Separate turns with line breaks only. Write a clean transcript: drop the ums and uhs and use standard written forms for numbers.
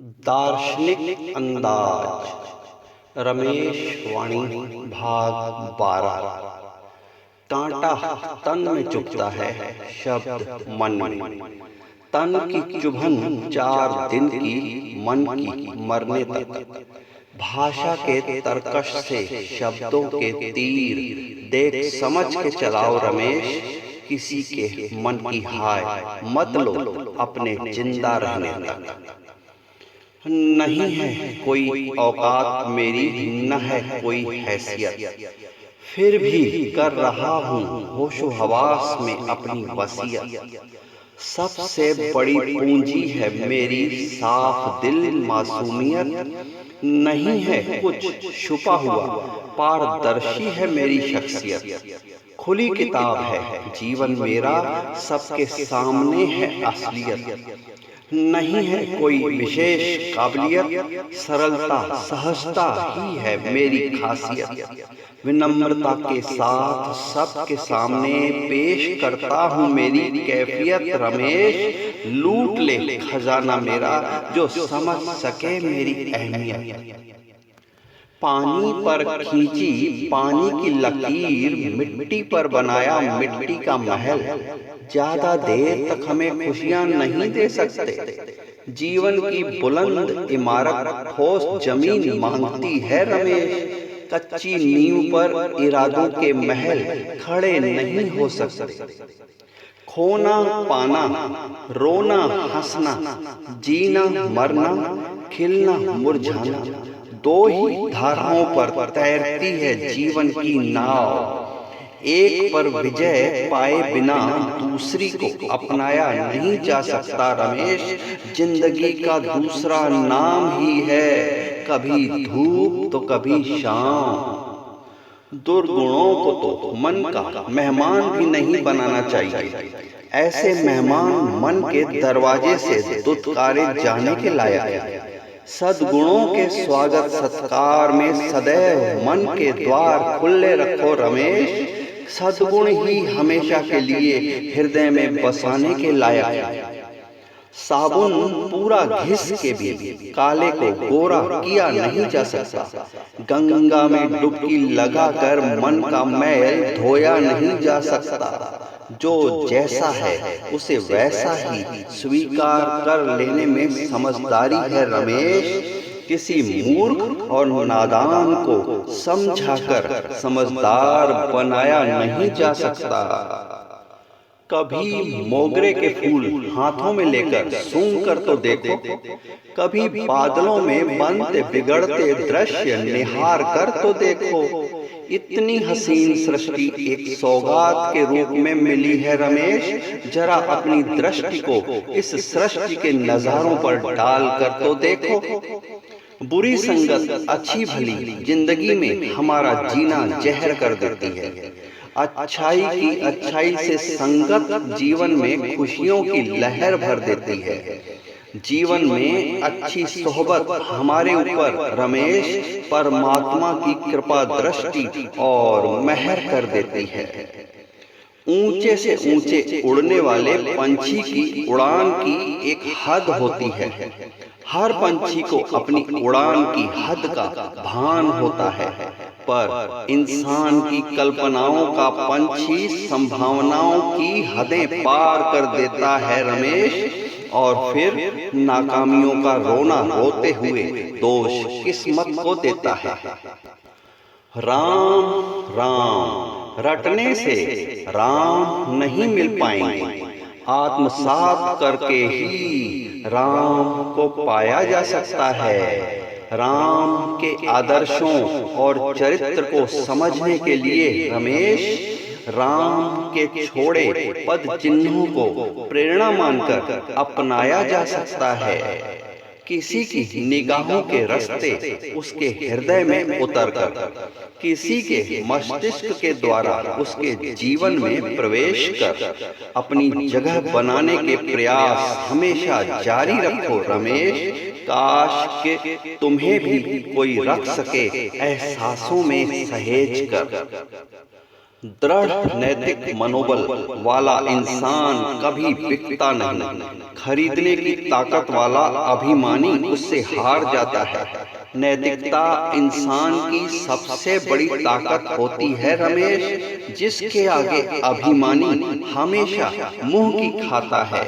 दार्शनिक अंदाज। रमेश वाणी भाग 12। कांटा तन में चुभता है, शब्द मन में। तन की चुभन 4 दिन की, मन की मरने तक। भाषा के तरकश से शब्दों के तीर देख समझ के चलाओ रमेश। किसी के मन की हाय मत लो अपने जिंदा रहने तक। नहीं है कोई औकात मेरी, न है कोई हैसियत, फिर भी कर रहा हूँ होशो हवास में अपनी वसीयत। सबसे बड़ी पूंजी है मेरी साफ दिल मासूमियत। नहीं है कुछ छुपा हुआ, पारदर्शी है मेरी शख्सियत। खुली किताब है जीवन मेरा, सबके सामने है असलियत। नहीं है कोई विशेष काबिलियत, सरलता सहजता ही है मेरी खासियत। विनम्रता के साथ सबके सामने पेश करता हूँ मेरी कैफियत रमेश। लूट ले खजाना मेरा जो समझ सके मेरी अहमियत। पानी पर खींची पानी की लकीर, मिट्टी पर बनाया मिट्टी का महल। ज्यादा देर तक हमें खुशियां नहीं दे सकते। जीवन की बुलंद इमारत ठोस जमीन मांगती है रमेश। कच्ची नींव पर इरादों के महल खड़े नहीं हो सकते। खोना पाना, रोना हंसना, जीना मरना, खिलना मुरझाना, दो ही धाराओं पर तैरती है जीवन की नाव। एक पर विजय पाए बिना दूसरी को अपनाया नहीं जा सकता रमेश। जिंदगी का दूसरा नाम ही है कभी धूप तो कभी शाम। दुर्गुणों को तो मन का मेहमान भी नहीं बनाना चाहिए। ऐसे मेहमान मन के दरवाजे से दुत्कारे जाने के लायक। सद्गुणों के स्वागत सत्कार में सदैव मन के द्वार खुले रखो रमेश। सद्गुण ही हमेशा के लिए हृदय में बसाने के लायक। साबुन पूरा घिस के भी काले को गोरा किया नहीं जा सकता। गंगा में डुबकी लगाकर मन का मैल धोया नहीं जा सकता। जो जैसा है उसे वैसा ही स्वीकार कर लेने में समझदारी है रमेश। किसी मूर्ख और नादान को समझाकर समझदार बनाया नहीं जा सकता। कभी मोगरे के फूल हाथों में लेकर सूंघ कर तो देखो। कभी बादलों में बनते बिगड़ते दृश्य निहार कर तो देखो। इतनी हसीन सृष्टि एक सौगात के रूप में मिली है रमेश। जरा अपनी दृष्टि को इस सृष्टि के नजारों पर डाल कर तो देखो। बुरी संगत अच्छी भली जिंदगी में हमारा जीना जहर कर देती है। अच्छाई की अच्छाई से संगत जीवन में खुशियों की लहर भर देती है। जीवन में अच्छी सोहबत हमारे ऊपर रमेश परमात्मा की कृपा दृष्टि और मेहर कर देती है। ऊंचे से ऊंचे उड़ने वाले पंछी की उड़ान की एक हद होती है। हर पंछी को अपनी उड़ान की हद का भान होता है, पर इंसान की कल्पनाओं का पंछी संभावनाओं की हदें पार कर देता है रमेश। और फिर नाकामियों का रोना रोते हुए दोष किस्मत को देता है। राम राम रटने से राम नहीं मिल पाएंगे। आत्मसात करके ही राम को पाया जा सकता है। राम के आदर्शों और चरित्र को समझने के लिए रमेश राम के छोड़े पद चिन्हों को प्रेरणा मानकर अपनाया जा सकता है। किसी की निगाहों के रास्ते उसके हृदय में उतरकर, किसी के मस्तिष्क के द्वारा उसके जीवन में प्रवेश कर अपनी जगह बनाने के प्रयास हमेशा जारी रखो रमेश। काश के तुम्हें भी कोई रख सके एहसासों में सहेज कर। दृढ़ नैतिक मनोबल वाला इंसान कभी बिकता नहीं। खरीदने की ताकत वाला अभिमानी उससे हार जाता है। नैतिकता इंसान की सबसे बड़ी ताकत होती है रमेश, जिसके आगे अभिमानी हमेशा मुंह की खाता है।